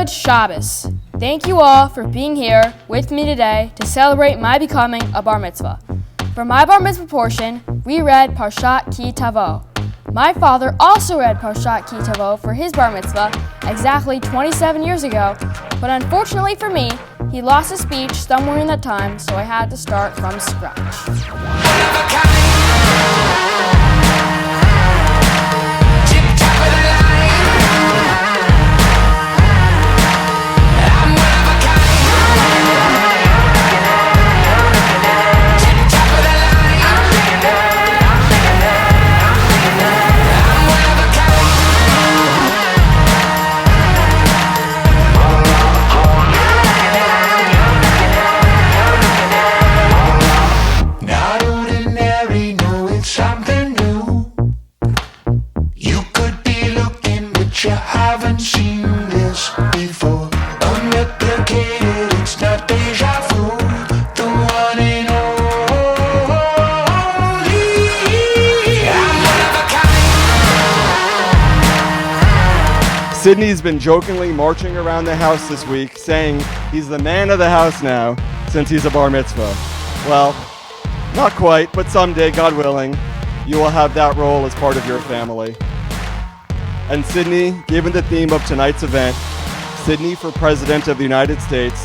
Good Shabbos. Thank you all for being here with me today to celebrate my becoming a bar mitzvah. For my bar mitzvah portion, we read Parshat Ki Tavo. My father also read Parshat Ki Tavo for his bar mitzvah exactly 27 years ago, but unfortunately for me, he lost his speech somewhere in that time, so I had to start from scratch. You haven't seen this before. Unreplicated, it's not deja vu. The one and only. I'm one of a kind. Sidney's been jokingly marching around the house this week, saying he's the man of the house now since he's a bar mitzvah. Well, not quite, but someday, God willing, you will have that role as part of your family. And Sidney, given the theme of tonight's event, Sidney for President of the United States,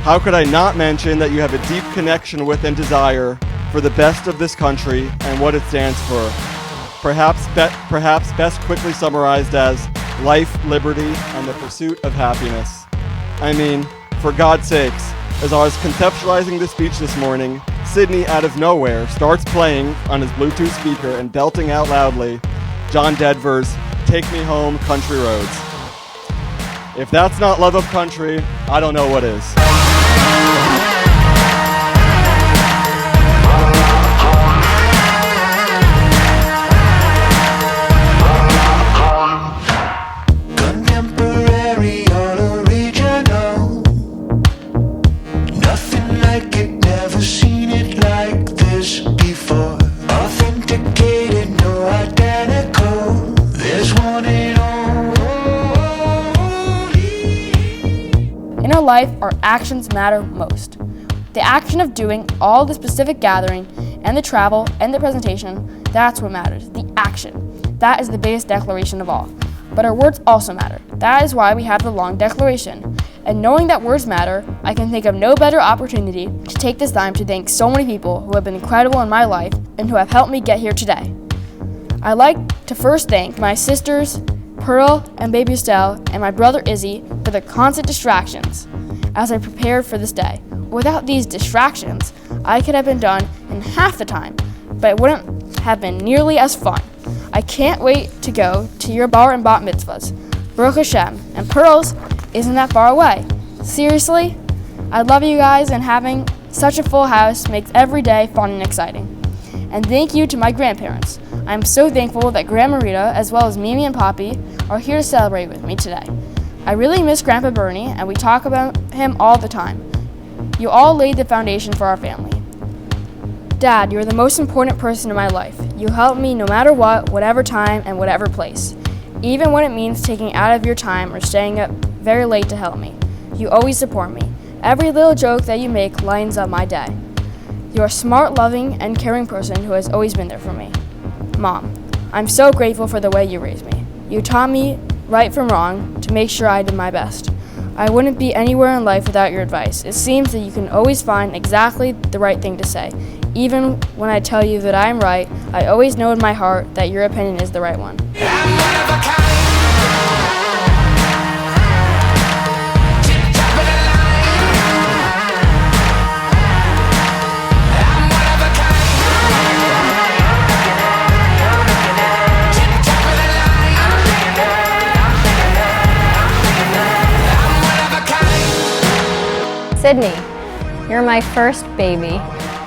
how could I not mention that you have a deep connection with and desire for the best of this country and what it stands for? Perhaps best quickly summarized as life, liberty, and the pursuit of happiness. I mean, for God's sakes, as I was conceptualizing this speech this morning, Sidney, out of nowhere, starts playing on his Bluetooth speaker and belting out loudly John Denver's "Take Me Home, Country Roads." If that's not love of country, I don't know what is. Contemporary, all original. Nothing like it, never seen it like this before. Authenticated, no identical. There's one and only. In our life, our actions matter most. The action of doing all the specific gathering and the travel and the presentation, that's what matters, the action. That is the biggest declaration of all. But our words also matter. That is why we have the long declaration. And knowing that words matter, I can think of no better opportunity to take this time to thank so many people who have been incredible in my life and who have helped me get here today. I'd like to first thank my sisters, Pearl and baby Estelle, and my brother Izzy for the constant distractions as I prepared for this day. Without these distractions, I could have been done in half the time, but it wouldn't have been nearly as fun. I can't wait to go to your bar and bat mitzvahs. Baruch Hashem, and Pearl's isn't that far away. Seriously, I love you guys, and having such a full house makes every day fun and exciting. And thank you to my grandparents. I'm so thankful that Grandma Rita, as well as Mimi and Poppy, are here to celebrate with me today. I really miss Grandpa Bernie, and we talk about him all the time. You all laid the foundation for our family. Dad, you're the most important person in my life. You help me no matter what, whatever time, and whatever place. Even when it means taking out of your time or staying up very late to help me. You always support me. Every little joke that you make lightens up my day. You're a smart, loving, and caring person who has always been there for me. Mom, I'm so grateful for the way you raised me. You taught me right from wrong to make sure I did my best. I wouldn't be anywhere in life without your advice. It seems that you can always find exactly the right thing to say. Even when I tell you that I'm right, I always know in my heart that your opinion is the right one. Sidney, you're my first baby.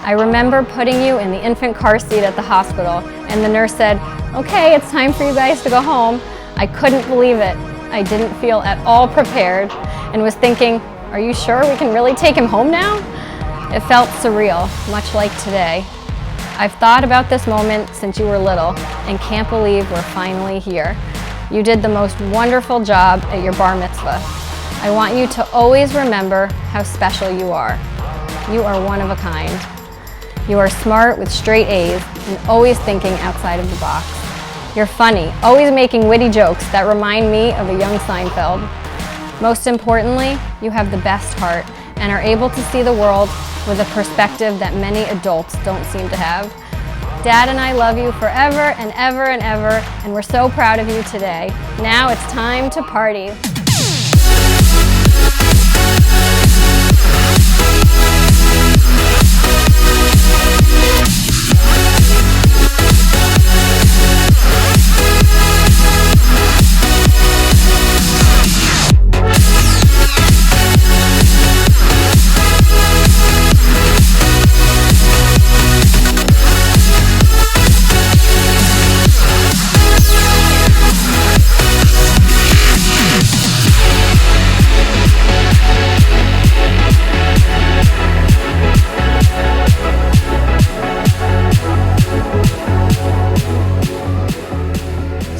I remember putting you in the infant car seat at the hospital, and the nurse said, "Okay, it's time for you guys to go home." I couldn't believe it. I didn't feel at all prepared and was thinking, are you sure we can really take him home now? It felt surreal, much like today. I've thought about this moment since you were little and can't believe we're finally here. You did the most wonderful job at your bar mitzvah. I want you to always remember how special you are. You are one of a kind. You are smart with straight A's and always thinking outside of the box. You're funny, always making witty jokes that remind me of a young Seinfeld. Most importantly, you have the best heart and are able to see the world with a perspective that many adults don't seem to have. Dad and I love you forever and ever and ever, and we're so proud of you today. Now it's time to party.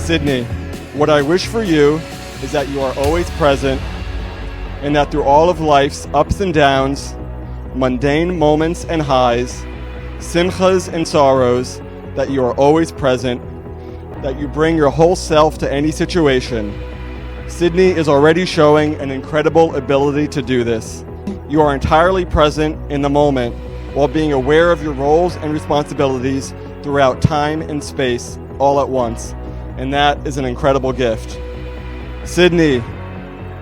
Sidney, what I wish for you is that you are always present and that through all of life's ups and downs, mundane moments and highs, simchas and sorrows, that you are always present, that you bring your whole self to any situation. Sidney is already showing an incredible ability to do this. You are entirely present in the moment while being aware of your roles and responsibilities throughout time and space all at once. And that is an incredible gift. Sidney,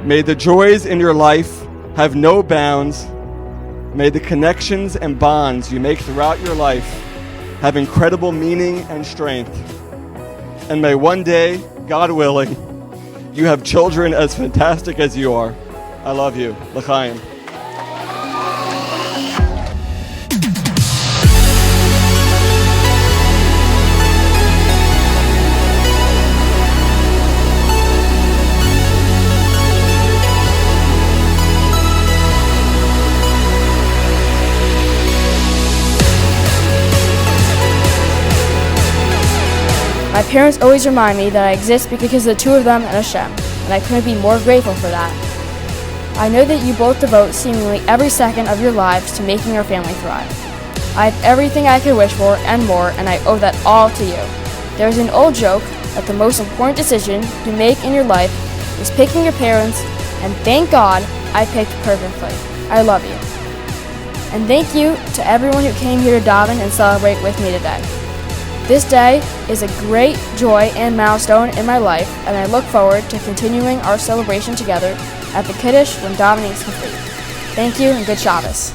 may the joys in your life have no bounds. May the connections and bonds you make throughout your life have incredible meaning and strength. And may one day, God willing, you have children as fantastic as you are. I love you. L'chaim. My parents always remind me that I exist because of the two of them and Hashem, and I couldn't be more grateful for that. I know that you both devote seemingly every second of your lives to making our family thrive. I have everything I could wish for and more, and I owe that all to you. There's an old joke that the most important decision you make in your life is picking your parents, and thank God I picked perfectly. I love you. And thank you to everyone who came here to daven and celebrate with me today. This day is a great joy and milestone in my life, and I look forward to continuing our celebration together at the Kiddush when davening is complete. Thank you and good Shabbos.